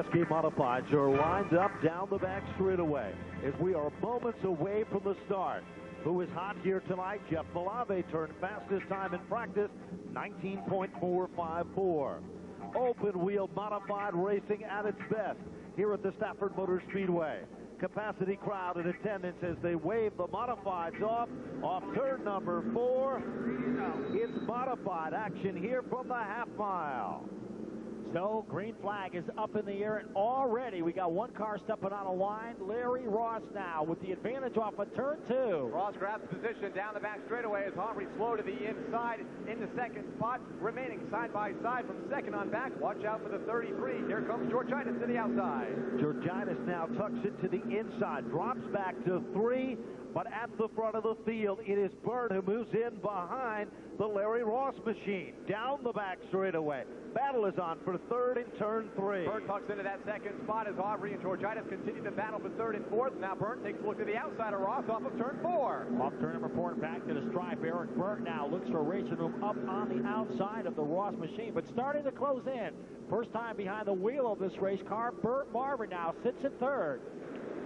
SK Modifieds are lined up down the back straightaway as we are moments away from the start. Who is hot here tonight? Jeff Malave turned fastest time in practice, 19.454. Open wheel modified racing at its best here at the Stafford Motor Speedway. Capacity crowd in attendance as they wave the modifieds off turn number 4. It's modified action here from the half mile. So, green flag is up in the air, and already we got one car stepping on a line. Larry Ross now with the advantage off of turn 2. Ross grabs position down the back straightaway as Henry slow to the inside in the second spot, remaining side by side from second on back. Watch out for the 33. Here comes Georgitis to the outside. Georgitis now tucks it to the inside, drops back to 3, but at the front of the field, it is Byrne who moves in behind the Larry Ross machine. Down the back straightaway. Battle is on for third in turn 3. Byrne tucks into that second spot as Aubrey and Georgitis continue to battle for third and fourth. Now Byrne takes a look to the outside of Ross off of turn 4. Off turn number 4 and back to the stripe. Eric Byrne now looks for a racing room up on the outside of the Ross machine, but starting to close in. First time behind the wheel of this race car. Burt Marvin now sits in third.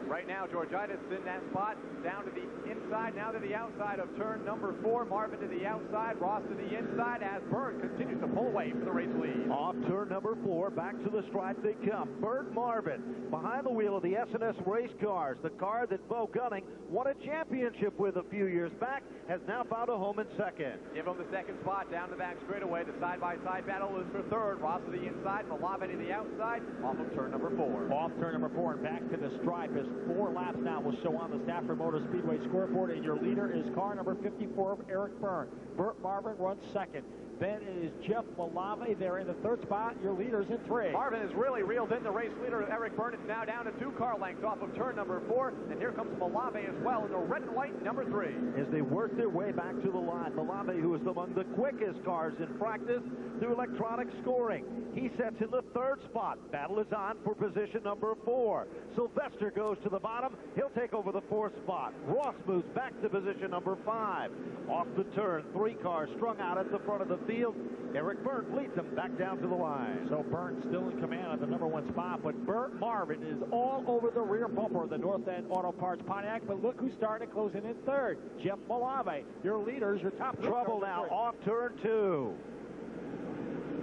Right now, Georgitis in that spot, down to the inside, now to the outside of turn number 4. Marvin to the outside, Ross to the inside as Byrne continues to pull away for the race lead. Off turn number 4, back to the stripe they come. Burt Marvin behind the wheel of the S&S race cars. The car that Bo Gunning won a championship with a few years back has now found a home in second. Give him the second spot down the back straightaway. The side-by-side battle is for third. Ross to the inside, Malave to the outside, off of turn number 4. Off turn number 4 and back to the stripe as 4 laps now will show on the Stafford Motor Speedway scoreboard, and your leader is car number 54 of Eric Byrne. Burt Marvin runs second. Then it is Jeff Malave there in the third spot. Your leader's in 3. Marvin has really reeled in the race leader. Eric Byrne is now down to 2 car lengths off of turn number 4. And here comes Malave as well in the red and white number 3. As they work their way back to the line, Malave, who is among the quickest cars in practice through electronic scoring, he sets in the third spot. Battle is on for position number 4. Sylvester goes to the bottom. He'll take over the 4th spot. Ross moves back to position number 5. Off the turn, 3 cars strung out at the front of the field. Eric Byrne leads them back down to the line. So Byrne still in command of the number 1 spot, but Burt Marvin is all over the rear bumper of the North End Auto Parts Pontiac. But look who's starting to close in third. Jeff Malave, your leaders, your top. Trouble now off turn 2.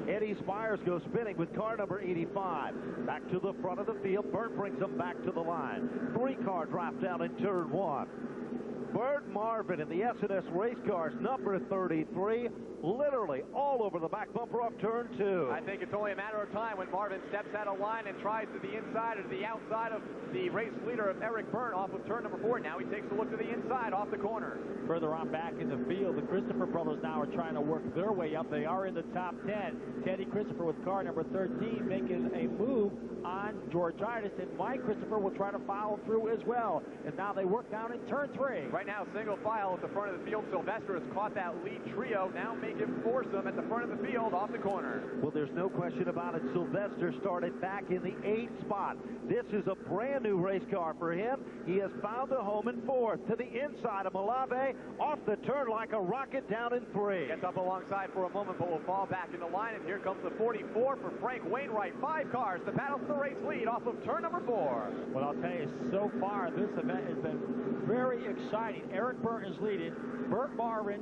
Eddie Spires goes spinning with car number 85. Back to the front of the field. Burt brings them back to the line. 3 car drop down in turn 1. Burt Marvin in the S&S race cars, number 33, literally all over the back bumper off turn 2. I think it's only a matter of time when Marvin steps out of line and tries to the inside or to the outside of the race leader of Eric Byrne off of turn number 4. Now he takes a look to the inside off the corner. Further on back in the field, the Christopher brothers now are trying to work their way up. They are in the top 10. Teddy Christopher with car number 13 making a move on Georgitis, and Mike Christopher will try to follow through as well. And now they work down in turn 3. Right now, single file at the front of the field. Sylvester has caught that lead trio. Now make him force them at the front of the field off the corner. Well, there's no question about it. Sylvester started back in the 8th spot. This is a brand new race car for him. He has found a home in 4th. To the inside of Malave, off the turn like a rocket down in 3. Gets up alongside for a moment, but will fall back in the line. And here comes the 44 for Frank Wainwright. 5 cars to battle for the race lead off of turn number 4. Well, I'll tell you, so far this event has been very exciting. Eric Byrne is leading. Burt Marvin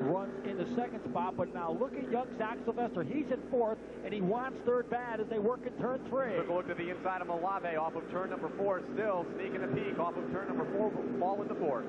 runs in the 2nd spot, but now look at young Zach Sylvester. He's in 4th, and he wants 3rd bad as they work in turn 3. Took a look to the inside of Malave off of turn number 4. Still sneaking a peek off of turn number 4. Fall in the 4th.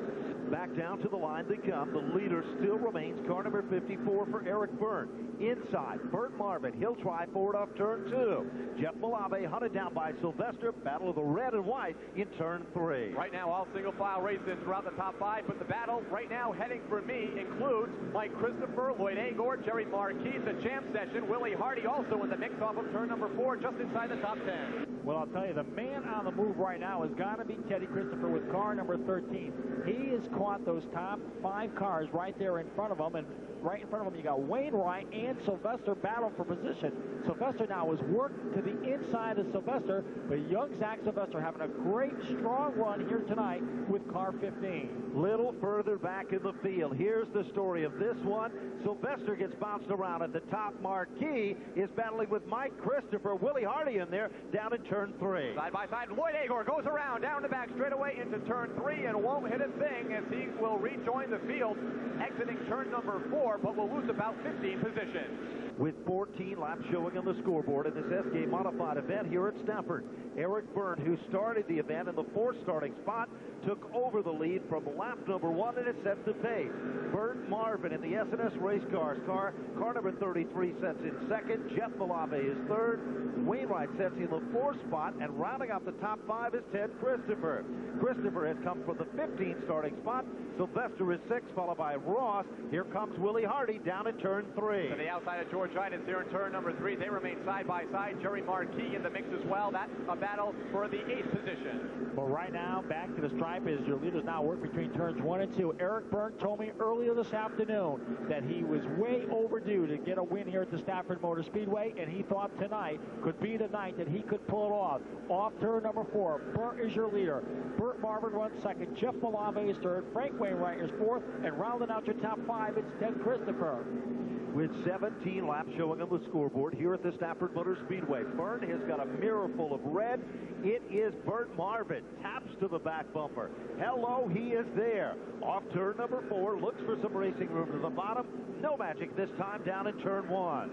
Back down to the line they come. The leader still remains car number 54 for Eric Byrne. Inside, Burt Marvin. He'll try forward off turn 2. Jeff Malave hunted down by Sylvester. Battle of the red and white in turn 3. Right now, all single file races throughout the top 5, but the battle right now heading for me includes Mike Christopher, Lloyd Agor, Jerry Marquis, the champ session. Willie Hardy also in the mix off of turn number 4, just inside the top 10. Well, I'll tell you, the man on the move right now has got to be Teddy Christopher with car number 13. He has caught those top 5 cars right there in front of him, and right in front of him, you got Wainwright and Sylvester battling for position. Sylvester now is worked to the inside of Sylvester, but young Zach Sylvester having a great, strong run here tonight with car 15. Little further back in the field. Here's the story of this one. Sylvester gets bounced around at the top. Marquis is battling with Mike Christopher. Willie Hardy in there down in turn 3. Side by side, Lloyd Agor goes around, down the back straightaway into turn 3 and won't hit a thing as he will rejoin the field, exiting turn number 4, but will lose about 15 positions. With 14 laps showing on the scoreboard in this SK Modified event here at Stafford, Eric Byrne, who started the event in the 4th starting spot, took over the lead from lap number 1, and it sets the pace. Bert Marvin in the S&S Race Cars car number 33 sets in 2nd. Jeff Malave is 3rd. Wainwright sets in the 4th spot, and rounding out the top 5 is Ted Christopher. Christopher has come from the 15th starting spot. Sylvester is 6th, followed by Ross. Here comes Willie Hardy down in turn 3. To the outside of George Idens here in turn number 3. They remain side by side. Jerry Marquis in the mix as well. That's a battle for the 8th position. But right now, back to the stripe as your leaders now work between turns 1 and 2. Eric Byrne told me earlier this afternoon that he was way overdue to get a win here at the Stafford Motor Speedway, and he thought tonight could be the night that he could pull it off. Off turn number 4, Burt is your leader. Burt Marvin runs 2nd. Jeff Malave is 3rd. Frank Wainwright is 4th. And rounding out your top 5, it's Ted Christopher. With 17 laps showing on the scoreboard here at the Stafford Motor Speedway, Byrne has got a mirror full of red. It is Burt Marvin. Taps to the back bumper. Hello, he is there. Off turn number 4, looks for some racing room to the bottom. No magic this time down in turn 1.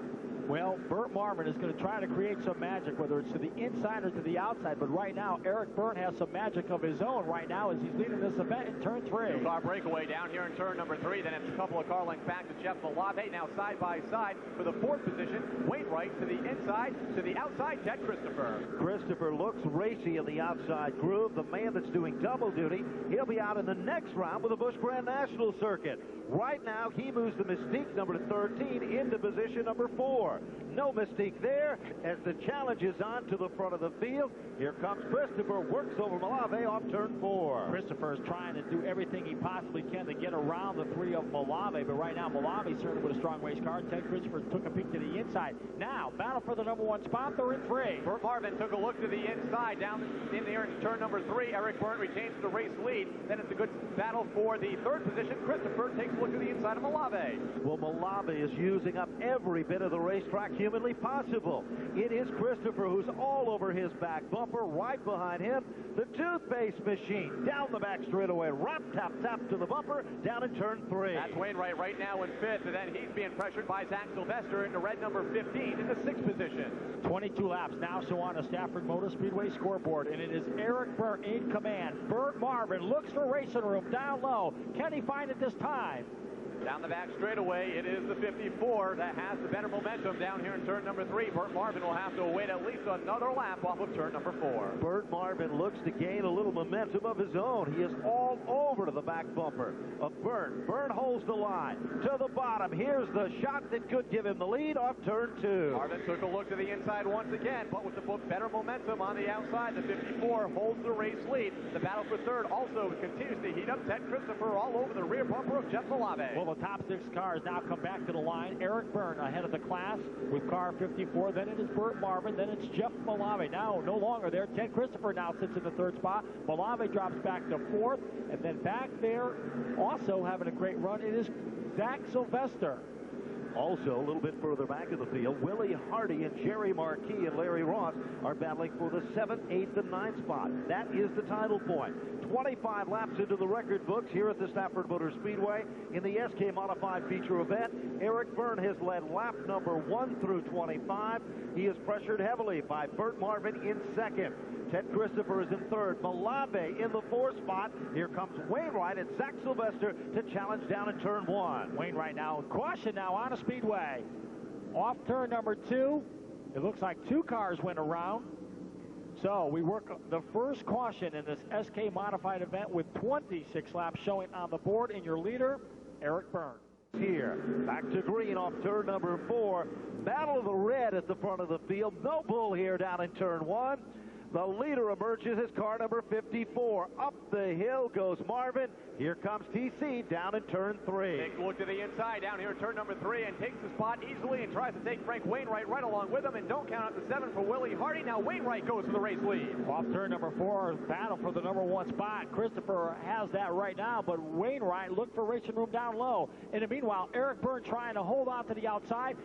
Well, Burt Marvin is going to try to create some magic, whether it's to the inside or to the outside. But right now, Eric Byrne has some magic of his own right now as he's leading this event in turn 3. Car breakaway down here in turn number 3. Then it's a couple of car lengths back to Jeff Malave. Now side by side for the 4th position. Wainwright to the inside, to the outside, Ted Christopher. Christopher looks racy in the outside groove. The man that's doing double duty. He'll be out in the next round with the Busch Grand National Circuit. Right now, he moves the Mystique number 13 into position number 4. No mistake there as the challenge is on to the front of the field. Here comes Christopher, works over Malave off turn 4. Christopher is trying to do everything he possibly can to get around the 3 of Malave, but right now Malave certainly with a strong race car. Ted Christopher took a peek to the inside. Now, battle for the number 1 spot. They're in 3. Burt Marvin took a look to the inside, down in there in turn number 3. Eric Byrne retains the race lead. Then it's a good battle for the 3rd position. Christopher takes a look to the inside of Malave. Well, Malave is using up every bit of the racetrack humanly possible. It is Christopher who's all over his back bumper. Right behind him, the toothpaste machine. Down the back straightaway. Rap, tap, tap to the bumper. Down in turn 3. That's Wainwright right now in 5th, and then he's being pressured by Zach Sylvester into red number 15 in the 6th position. 22 laps now so on the Stafford Motor Speedway scoreboard, and it is Eric Byrne in command. Burt Marvin looks for racing room down low. Can he find it this time? Down the back straightaway, it is the 54 that has the better momentum down here in turn number 3. Burt Marvin will have to wait at least another lap off of turn number 4. Burt Marvin looks to gain a little momentum of his own. He is all over to the back bumper of Burt. Burt holds the line to the bottom. Here's the shot that could give him the lead off turn 2. Marvin took a look to the inside once again, but with the better momentum on the outside, the 54 holds the race lead. The battle for 3rd also continues to heat up. Ted Christopher all over the rear bumper of Jeff Malave. Well, the top 6 cars now come back to the line. Eric Byrne ahead of the class with car 54. Then it is Burt Marvin. Then it's Jeff Malave. Now no longer there. Ted Christopher now sits in the 3rd spot. Malave drops back to 4th. And then back there, also having a great run, it is Zach Sylvester. Also, a little bit further back in the field, Willie Hardy and Jerry Marquis and Larry Ross are battling for the 7th, 8th, and 9th spot. That is the title point. 25 laps into the record books here at the Stafford Motor Speedway in the SK Modified feature event. Eric Byrne has led lap number 1 through 25. He is pressured heavily by Burt Marvin in 2nd. Ted Christopher is in 3rd. Malave in the 4th spot. Here comes Wainwright and Zach Sylvester to challenge down in turn 1. Wainwright now, caution now on a speedway. Off turn number 2. It looks like 2 cars went around. So we work the first caution in this SK Modified event with 26 laps showing on the board. And your leader, Eric Byrne. Here, back to green off turn number 4. Battle of the red at the front of the field. No bull here down in turn 1. The leader emerges as car number 54. Up the hill goes Marvin. Here comes TC down in turn 3. Takes a look to the inside down here in turn number 3 and takes the spot easily and tries to take Frank Wainwright right along with him. And don't count out the 7 for Willie Hardy. Now Wainwright goes for the race lead. Off turn number 4, battle for the number 1 spot. Christopher has that right now, but Wainwright look for racing room down low. In the meanwhile, Eric Byrne trying to hold on to the outside.